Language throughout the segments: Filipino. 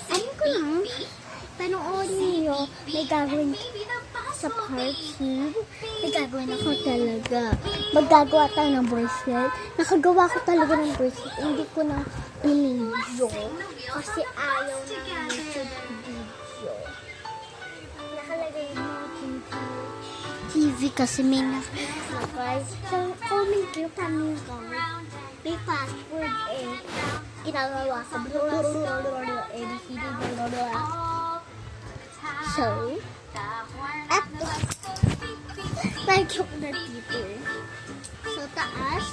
Ano ko lang, panoorin niyo, may gagawin sa party. May gagawin ako talaga. Maggagawa tayo ng bracelet. Nakagawa ko talaga ng bracelet. Hindi ko na pinidyo. Kasi ayaw na YouTube video. Nakalagay mo TV kasi may nakalagay. So, comment nyo kami guys. May password eh. Ginagawa ko. ABCD. So, at may joke na dito. So, taas.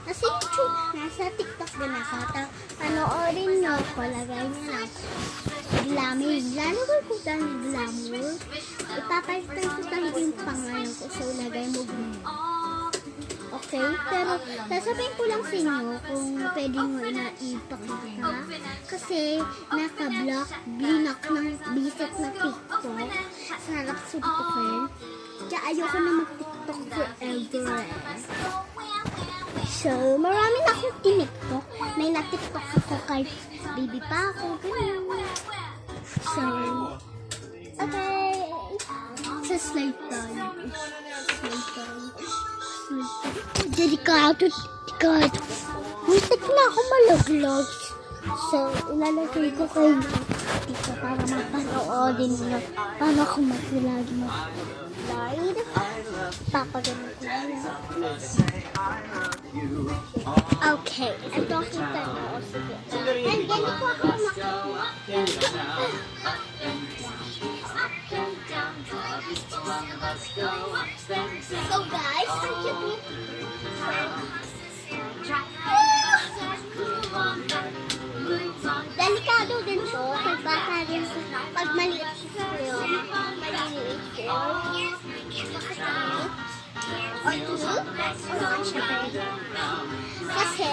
Nasa YouTube, nasa TikTok din ako. Panoorin nyo ko. Lagay nyo lang. Glamour. Lalagay ko dahil glamour. Ipapalitan ko talaga yung pangalan ko. So, lagay mo glamour. Okay? Pero, sasabihin ko lang sa inyo kung pwede mo na ipakita. Kasi, naka-block, blinak ng bisit na TikTok. Sarap suntukin. Kaya ayoko na mag-TikTok forever. So, marami na akong TikTok. May na-TikTok ako kay baby pa ako. So, okay. Sa slide tayo. Delikado. Muntik na ako malaglag. So, ilalagay ko kayo dito para mapanoodin nyo paano ako mag-vlog mo. Slide. Papaganon ko na. Okay. Ito kita na. Sige. And ganito ko ako makakuha. So guys, delikado din to. Pagbasa rin ko. Pag maliit siya. Maliliit siya. Or two. Or siya pwede. Kasi,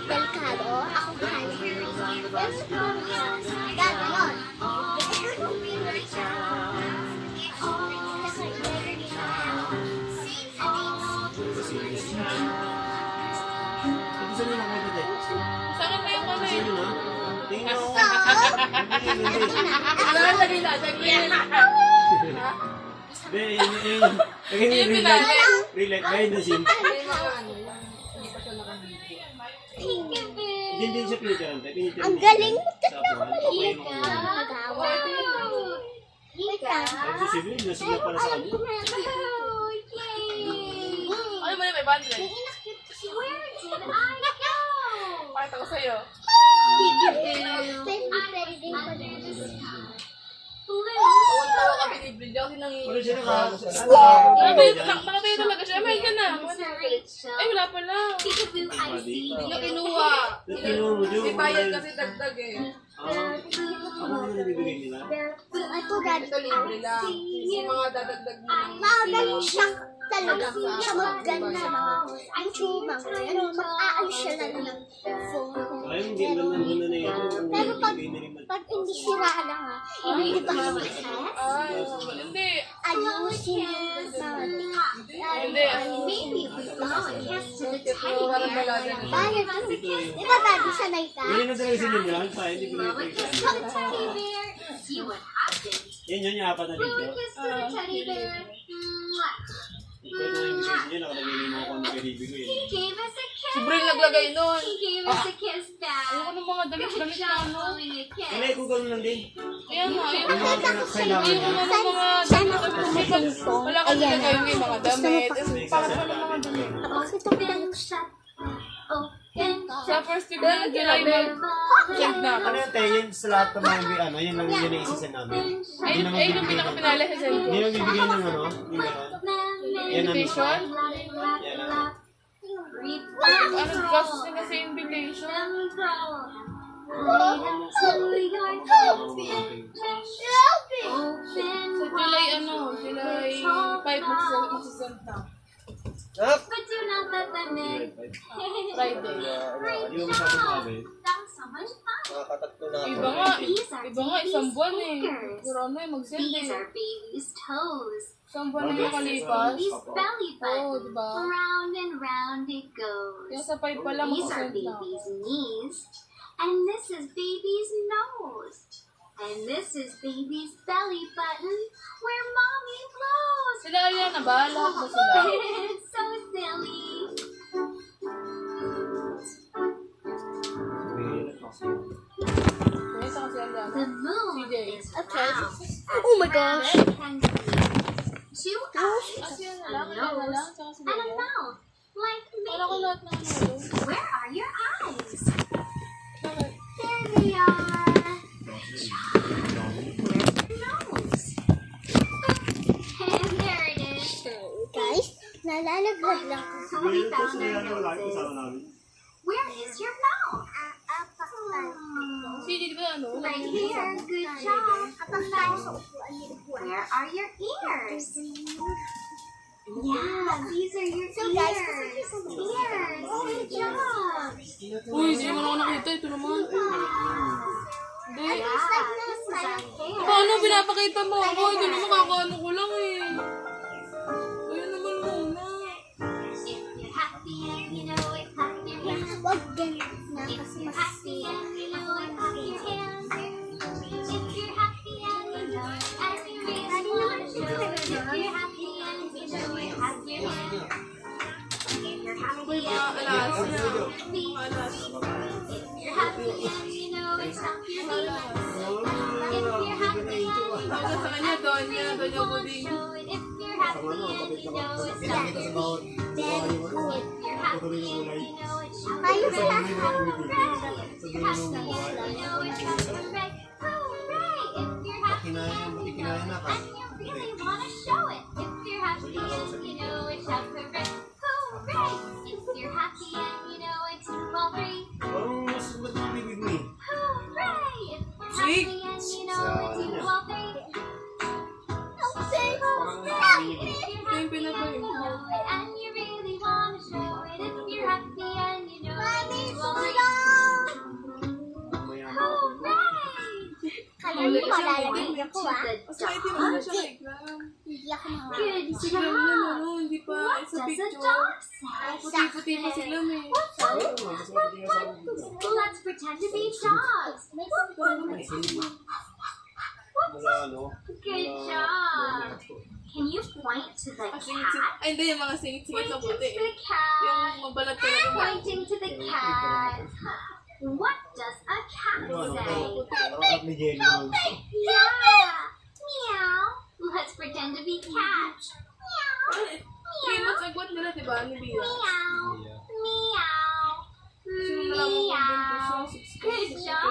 delikado. Ako bahala. Gaganon. Saan ba yung kamay? So, ang galing mo. Tignan ko maliit. Magawa. Wait lang. Alam ko na. Ano ba yung may bundle? Pakita ko sa'yo. Pwede din pa din. Tawa ka binibili ako sinangin. Nakabay talaga siya. May ka na. Ay, wala pala. Hindi na kinuha. May bayad kasi dagdag eh. Ito dati. Ito libre lang. Yung mga dadagdag mo. Magaling siya talaga. Siya maganda. Ang chubang. Mag-aal siya lang ng phone. Pero pag hindi sira lang ha, hindi ba Ay, hindi. ayusin yung Hindi. Parang balada na. bayad. Di ba dati sanay ka? Yan na talaga sila niyan, pa, hindi ko na yan yung apat na dito. Ito na yung business niya, nakalagay yung mga kung nag-review ko yun. Sobrang naglagay nun. Ano ng mga damit-damit na ano? Kaya kung gano'n lang din. Ayan nga. Yung mga kailangan Ayun niya. na mga Sana ako pumasilfong. wala kasi Ayan nagay yung mga damit. Parang Sa wala mga damit. Tapos itong lang siya. Sa first week ng July mag-check na ako. Ano yung tayo, yun sa lahat ng mga ano, yun lang yung naisisa namin. Ay, yung pinaka-pinala sa Hindi cellphone. yung bibigyan ng ano, yung gano'n. Yan ang Invitation? yan ang Ano gastos nila sa invitation? Sa July ano? July 5 magsasend na. Friday. Hindi mo masyadong mabit. Iba nga, isang buwan eh. Puro ano eh, mag-send eh. Isang buwan na yung nakalipas. Baby's belly button. Oo, diba? Round and round it goes. Yung sa 5 pa lang, These are mag-send na. baby's knees. And this is baby's nose. And this is baby's belly button where mommy blows. Sila Ariana ba? Lahat ba sila? It's so silly. Kaya sa kasi Ariana. The moon CJ. is Okay. round. Oh my gosh. It can be two eyes, Kasi yan na a lang. Ariana nose, lang. Tsaka si and a Bea. mouth. Like Wala ko me. lahat ng ano. Where are your eyes? Bakit? There they are. Where's your nose? And there it is. Guys, nalalaglag lang ko. So we Tapos found na our yan yung lagi noses. kasama namin. Where is your mouth? Si di ba ano? Right here. Good job. Where are your ears? Yeah, these are your guys, ears. Ears. Good job. Uy, hindi naman ako nakita. Ito naman. Hindi. Yeah, this is our hair. Paano pinapakita mo ako? Hindi naman kakaano ko lang eh. Ayun naman muna. If you're happy and you know it, clap your hands. Wag ganyan na If kasi you're mas happy and you know it, clap your hands. If you're happy and you know it, and you really want to show it. If you're happy and you know it, clap your hands. If you're happy May mga and alas you na. know it, please. Mga alas. If you're happy and you know it, stamp your feet. If you're happy and you know it, Ako sa kanya, Donya Buding. show it. If you're happy and you know it, stamp your feet. very good. If you're happy and you know it, shout Kayo hooray! sila. If you're happy and you know it, shout hooray! Hooray! If you're happy and you know it, and you really want to show it. If you're happy and you know it, shout hooray! Hooray! If you're happy and you know it, do all three. Parang mas matibig mo eh. Hooray! If you're Sweet. happy and you know it, do all three. Hooray! If you're happy and you know it, and you really want to show it. If you're happy and you know it, do all three. Hooray! Kala mo malalaglag ako ah. Mas maitim mo siya kay Gram. Hindi ako mga. Good Si Gram yan, job! ano, hindi pa What sa does a picture. dog say? Puti-puti pa si Gram eh. Let's pretend to be dogs. Wala ano. Good job. Can you point to the Singit-singit. cat? Ay, hindi, yung mga singit-singit na Pointing puti to eh. the cat. Yung mabalat talaga. Pointing to the cat. What does a cat say? Parang ni Jenny Jones. Yeah. Meow. Let's pretend to be cat. Meow. Three months agwat nila, di ba? Ni Bia. Meow. Meow. Sino na lang mo kung ganito siya? Meow. 6 Good job.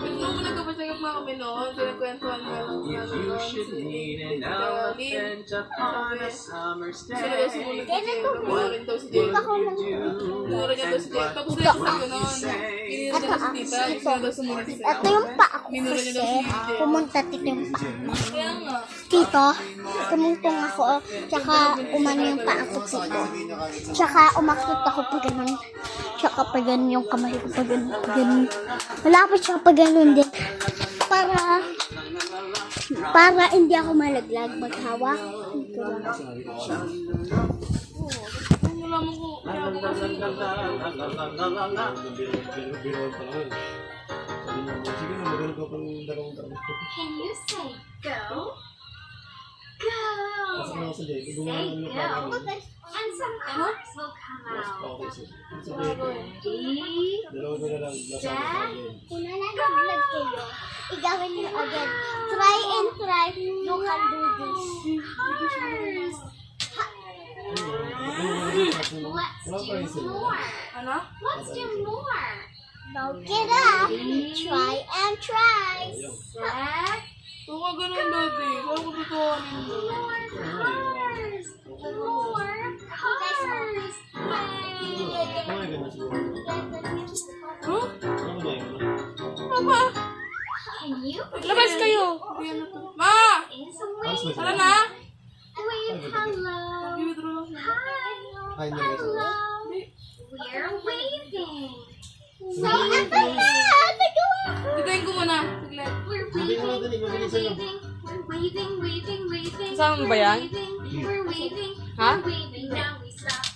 Nung nagkapasagap mga kami noon, pinagkwentuhan nga lang If you should need an elephant upon a summer's Sila daw day, sumunod si Jen. Pumurin daw si Jen. Ako lang. Pumurin niya daw si Jen. Tapos next time ko noon, pinira niya daw si Tita. Sila daw sumunod si Jen. Ito yung paa ko Minura niya daw kasi si Jen. pumunta dito yung paa mo. Kaya nga. Tito, tumungtong ako, tsaka umano yung paa ko dito. Tsaka umakit ako pa ganun. Tsaka pa ganun yung kamay ko pa ganun. Pa ganun. Malapit siya pa ganun din. Para hindi ako malaglag maghawak. Ito lang. Kung nalaman ko, kaya ako kasi. Biro pa lang. Sabi niya, sige na, magano ka pang dalawang taon. Can you say go? Kasi Go. nga sa Jenny, gumawa Say ng go. parang And some cars will come out. okay sa Jenny. Ready? Dalawa na lang. Nasama sa Jenny. Kung nananaglag kayo, igawin niyo agad. Try and try. You can do this. Cars. Let's do more. Ano? Let's do more. Now get up. Try and try. Set. Kung ka ganun dati, kaya ko tutuwanin mo. More cars. More cars. Yay. Kumain ka na siguro. Huh? Ano ba yun? Papa! Can you Labas kayo! Ma! is Ayos ba Tara sila? na! wave hello. Mag-withdraw lang siya. Hi. Hi, Nilay. Hello. We're waving. So, eto na. Nagawa ko. Titayin ko muna. Saglit. We're Hindi mo waving. natin, mabilis sa'yo. Kasama mo ba yan? Ha? Ito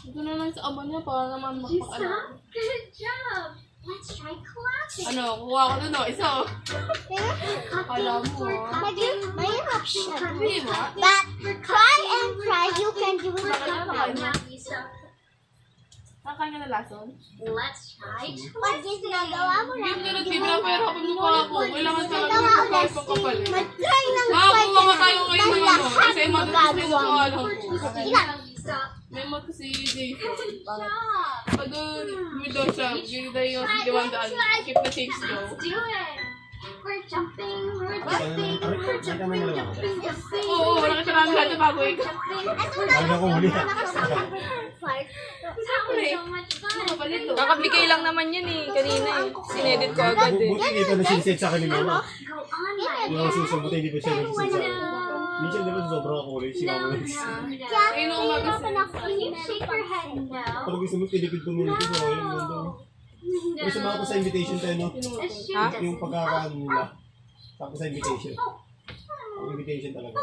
Ito na lang sa aba niya para naman magpakala. Good job. Let's try classic. Ano, kuha ko na isa oh. Alam mo ah. Mahirap siya. Hindi ba? But try and try. You can do it. Nakain ka na lason? Let's try Pag ginagawa mo Hindi na, mo na nagpipirapahirapan mo pa ako. Kailangan talaga Ginawa mo ulit. pang kapal. mag-try ng Makakuha ka tayo ngayon ng ano. lahat Kasi matutusin ko magagawa mo. alam ko. Ilan? May mat kasi Jason. Good job. Pag may daw siya, bigyan tayo yung 51 keep the change daw. Let's do it. We're jumping. We're Ay, kita mo na lang ako. jumping. Oo, wala ka sarang lahat na bago ikaw. Lagi ako huli. So much fun. Kapalito. Kakabigay lang naman yun eh. Kanina eh. Sinedit ko agad eh. Buti hindi pa nasiset sa akin ni Mama. Go on, like Yung susunod, hindi pa siya nasiset sa akin. Minsan di ba sobrang ako ulit, sigaw mo lang. Ayun ang umaga sa... Can you shake your head no? Pag gusto mo, tinipid ko muna ito. So, ayun, nandun. Pero sumama ko sa invitation tayo, no? Ha? Yung pagkakaano nila. Tapos sa invitation. Ang invitation talaga.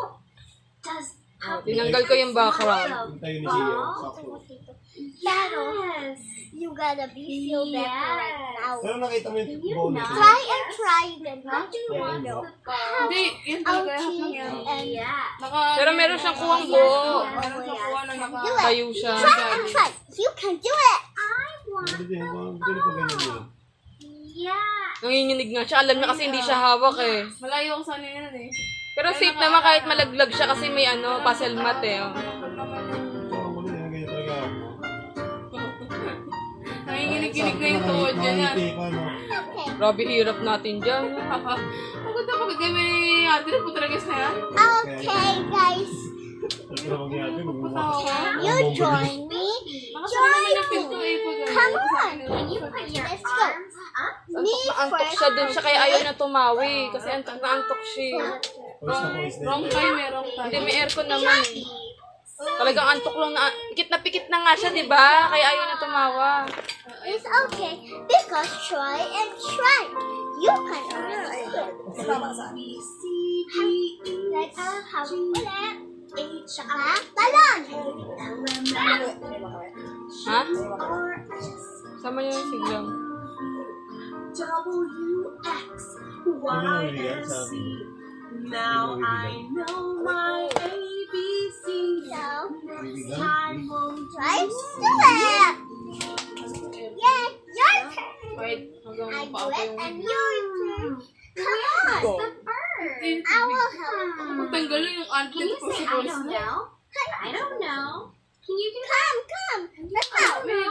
Does Tinanggal ko yung background. Yung tayo ni Gio. Sakto. Yes. You gotta be so better right now. Pero nakita mo yung buo nito. Try and try them. Not you Ayun, no? Hindi, yan talaga yung hap yan. and Yeah. Pero meron siyang kuwang buo. Meron siyang kuha na naka... Tayo siya. try and try. You can do it. I want. Hindi pa ganyan yun. Yeah. Nanginginig nga siya. Alam niya kasi hindi siya hawak eh. Malayo ako sana yan eh. Pero safe naman kahit malaglag siya kasi may ano, puzzle mat eh. Oh. So, ang muli na ganyan talaga ako. Nanginginig-ginig na yung tuhod dyan yan. Nakangiti ka, no? Grabe hirap natin dyan. Pagod na pagod kami. Ate na po talaga sa yan. Okay, guys. Ito na mangyari, magmumukha. You join me. Nakasama naman yung pinto eh. Come on. You put your Let's go. arms up. Me Antok first. siya dun siya kaya ayaw na tumawi. Kasi antok na antok siya. Pawis na pawis na Wrong yun. time eh, wrong Hindi, time. may aircon naman eh. Talagang antok lang na, pikit na nga siya, di ba? Kaya ayaw na tumawa. It's okay because try and try. You can do it. Let's have ulit. Tsaka talon. Ha? Sama niyo yung siglang. Ano yung nabigyan sa akin? Now I know my ABC. So, Bibigyan? try to do it. Yay, your turn. Wait, hanggang I do pa ako it yung... and your turn. Come on. The bird. I will help. Tanggalin yung Can anthem you ko say sa I voice don't na. know? I don't know. Can you do Come. Let's go.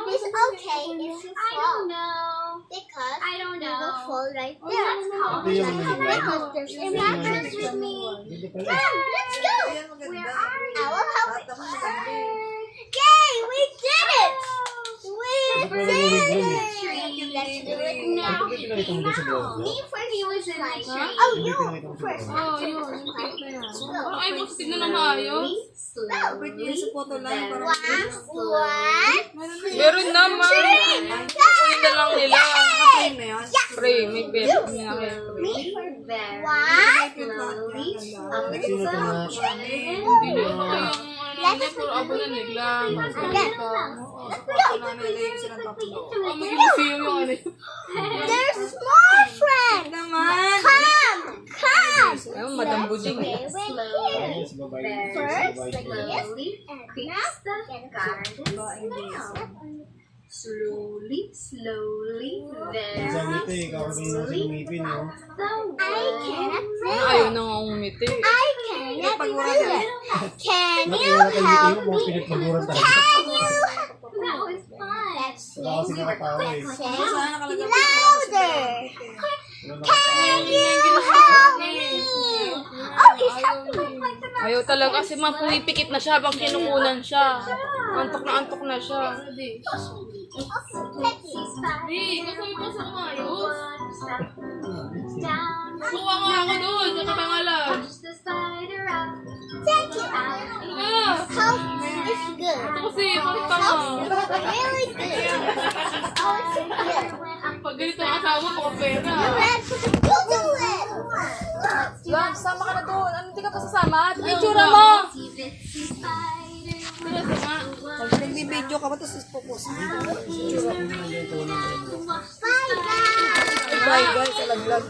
It's okay if you I don't fall. know. Because I don't you will know. fall right Oh, there. let's call Ito yung Because nabigyan. there's a Ito yung mattress nabigyan. with me. Ganda pala. Come, let's go. Where are I you? will help you. Yay, we did it. We did it. Let's do it now. Ito pinakita mo ba sa vlog Me niya? first. He was in my tree. Oh, Hindi you pinakita mo sa first. vlog. Oh, yun. Yung cake na yan. Parang ay, mas tignan na maayos. One. Meron naman. Kukunin na lang nila. Pray, may bed. May nakaya pray. Me for Very one. slowly up and Sino ito down. na? Hindi na ito yung ano, puro abo na naglang. Again. Oh, may museum yung ano. There's more friends. Come. Ayun, Madam Buding. Stay with you. Ayun, si babae. First, Si babae. Slowly And creeps the garden snail. Slowly, slowly, very Isang ngiti, kakabing mo sa ngipin, no? I cannot do Ayaw it. na nga umiti. I cannot do it. Can you Nakikita ka ngiti help mo, me? pinagpaguran tayo. Can you That was fun. Let's Wala kasi nakatawa eh. say louder. Wala Can nakatawa. you help me? Oh, he's helping me. Ayaw talaga kasi mapumipikit na siya habang kinukunan siya. Antok na siya. Hindi. He's fine. Hindi, kasi pa sa kumayos. Step down. Kuha nga ako doon, nakatangalan. Push the spider up. Thank you. Ano nga? Help is good. Ito kasi, parang tanga. Really good. Oh, it's good. Pag ganito ang asawa, baka pera. Let's go do it. Love, sama ka na doon. Ano, hindi ka pa sasama? Ano yung tsura mo? Nagbibideo ka ba tapos focus? Bye guys! Bye guys, alaglag.